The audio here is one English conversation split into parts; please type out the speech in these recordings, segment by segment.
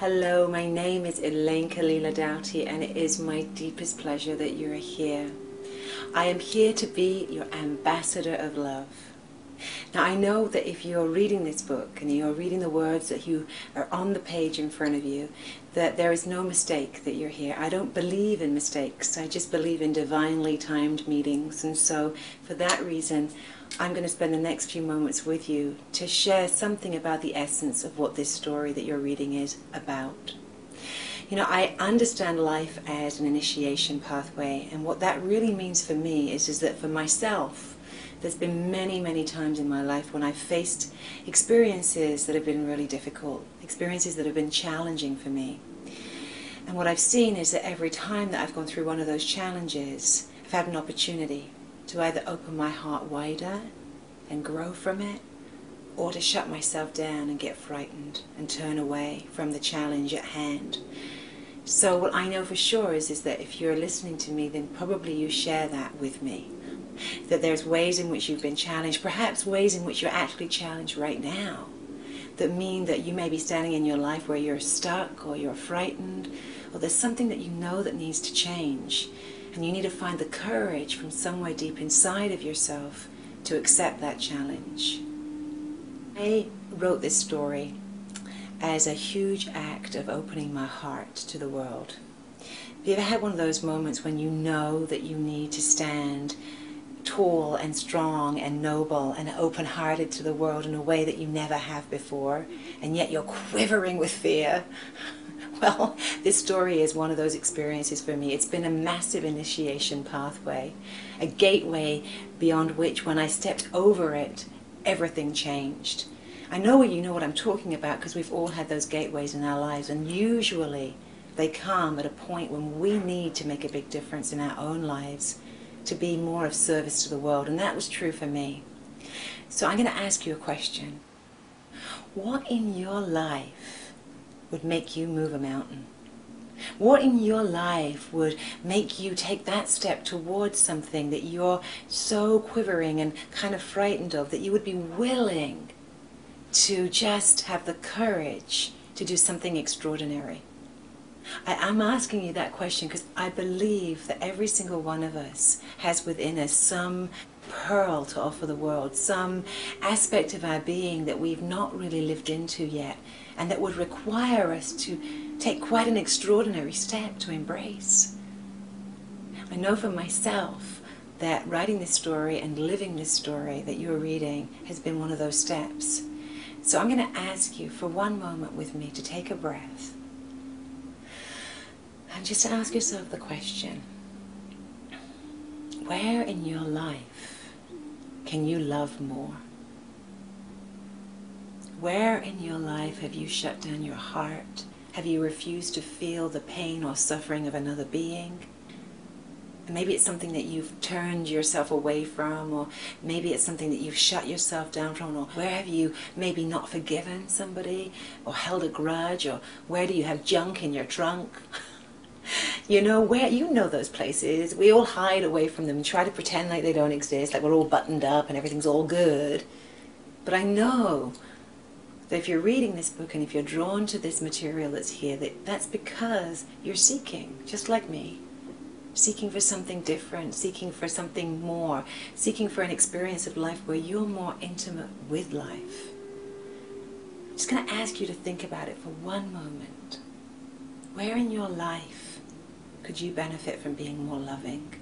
Hello, my name is Elayne Doughty, and it is my deepest pleasure that you are here. I am here to be your ambassador of love. Now, I know that if you're reading this book and you're reading the words that you are on the page in front of you, that there is no mistake that you're here. I don't believe in mistakes. I just believe in divinely timed meetings. And so for that reason, I'm going to spend the next few moments with you to share something about the essence of what this story that you're reading is about. You know, I understand life as an initiation pathway, and what that really means for me is that for myself, there's been many times in my life when I've faced experiences that have been really difficult, experiences that have been challenging for me. And what I've seen is that every time that I've gone through one of those challenges, I've had an opportunity to either open my heart wider and grow from it, or to shut myself down and get frightened and turn away from the challenge at hand. So what I know for sure is that if you're listening to me, then probably you share that with me. That there's ways in which you've been challenged, perhaps ways in which you're actually challenged right now, that mean that you may be standing in your life where you're stuck or you're frightened, or there's something that you know that needs to change, and you need to find the courage from somewhere deep inside of yourself to accept that challenge. I wrote this story as a huge act of opening my heart to the world. Have you ever had one of those moments when you know that you need to stand tall and strong and noble and open-hearted to the world in a way that you never have before, and yet you're quivering with fear? Well, this story is one of those experiences for me. It's been a massive initiation pathway, a gateway beyond which, when I stepped over it, everything changed. I know you know what I'm talking about, because we've all had those gateways in our lives, and usually they come at a point when we need to make a big difference in our own lives, to be more of service to the world, and that was true for me. So I'm going to ask you a question. What in your life would make you move a mountain? What in your life would make you take that step towards something that you're so quivering and kind of frightened of, that you would be willing to just have the courage to do something extraordinary? I'm asking you that question because I believe that every single one of us has within us some pearl to offer the world, some aspect of our being that we've not really lived into yet, and that would require us to take quite an extraordinary step to embrace. I know for myself that writing this story and living this story that you're reading has been one of those steps. So I'm going to ask you for one moment with me to take a breath and just ask yourself the question, where in your life can you love more? Where in your life have you shut down your heart? Have you refused to feel the pain or suffering of another being? And maybe it's something that you've turned yourself away from, or maybe it's something that you've shut yourself down from, or where have you maybe not forgiven somebody, or held a grudge, or where do you have junk in your trunk? You know, where, you know those places. We all hide away from them and try to pretend like they don't exist, like we're all buttoned up and everything's all good. But I know that if you're reading this book and if you're drawn to this material that's here, that's because you're seeking, just like me. Seeking for something different, seeking for something more, seeking for an experience of life where you're more intimate with life. I'm just going to ask you to think about it for one moment. Where in your life could you benefit from being more loving?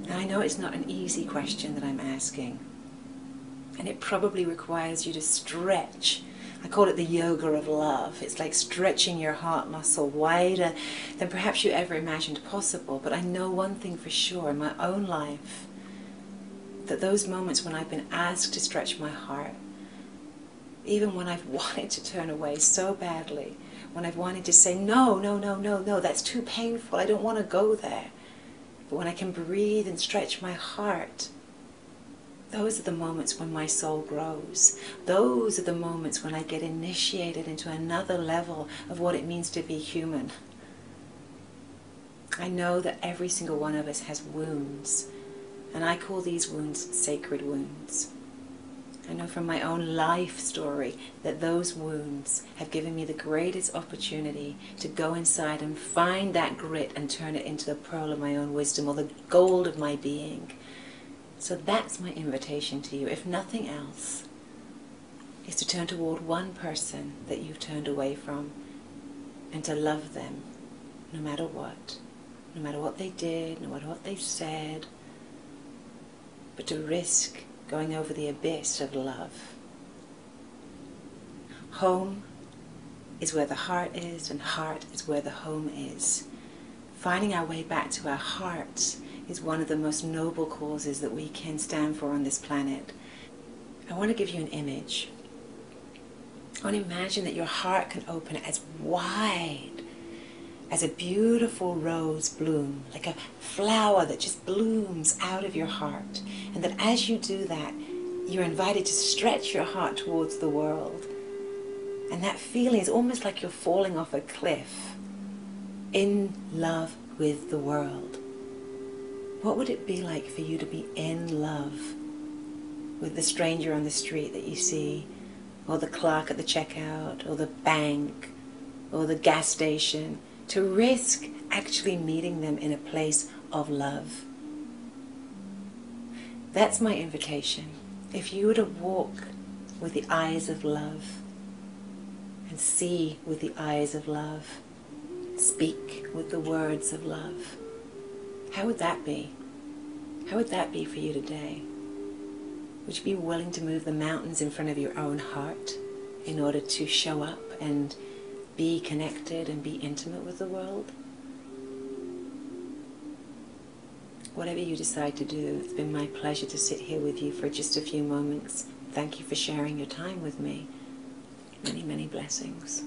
Now, I know it's not an easy question that I'm asking, and it probably requires you to stretch. I call it the yoga of love. It's like stretching your heart muscle wider than perhaps you ever imagined possible. But I know one thing for sure in my own life, that those moments when I've been asked to stretch my heart, even when I've wanted to turn away so badly, when I've wanted to say, no, that's too painful, I don't want to go there. But when I can breathe and stretch my heart, those are the moments when my soul grows. Those are the moments when I get initiated into another level of what it means to be human. I know that every single one of us has wounds, and I call these wounds sacred wounds. I know from my own life story that those wounds have given me the greatest opportunity to go inside and find that grit and turn it into the pearl of my own wisdom, or the gold of my being. So that's my invitation to you, if nothing else, is to turn toward one person that you've turned away from and to love them no matter what they did, no matter what they said, but to risk going over the abyss of love. Home is where the heart is, and heart is where the home is. Finding our way back to our hearts is one of the most noble causes that we can stand for on this planet. I want to give you an image. I want to imagine that your heart can open as wide as a beautiful rose bloom, like a flower that just blooms out of your heart. And that as you do that, you're invited to stretch your heart towards the world. And that feeling is almost like you're falling off a cliff in love with the world. What would it be like for you to be in love with the stranger on the street that you see, or the clerk at the checkout, or the bank, or the gas station, to risk actually meeting them in a place of love? That's my invitation. If you were to walk with the eyes of love, and see with the eyes of love, speak with the words of love, how would that be? How would that be for you today? Would you be willing to move the mountains in front of your own heart in order to show up and be connected and be intimate with the world? Whatever you decide to do, it's been my pleasure to sit here with you for just a few moments. Thank you for sharing your time with me. Many, many blessings.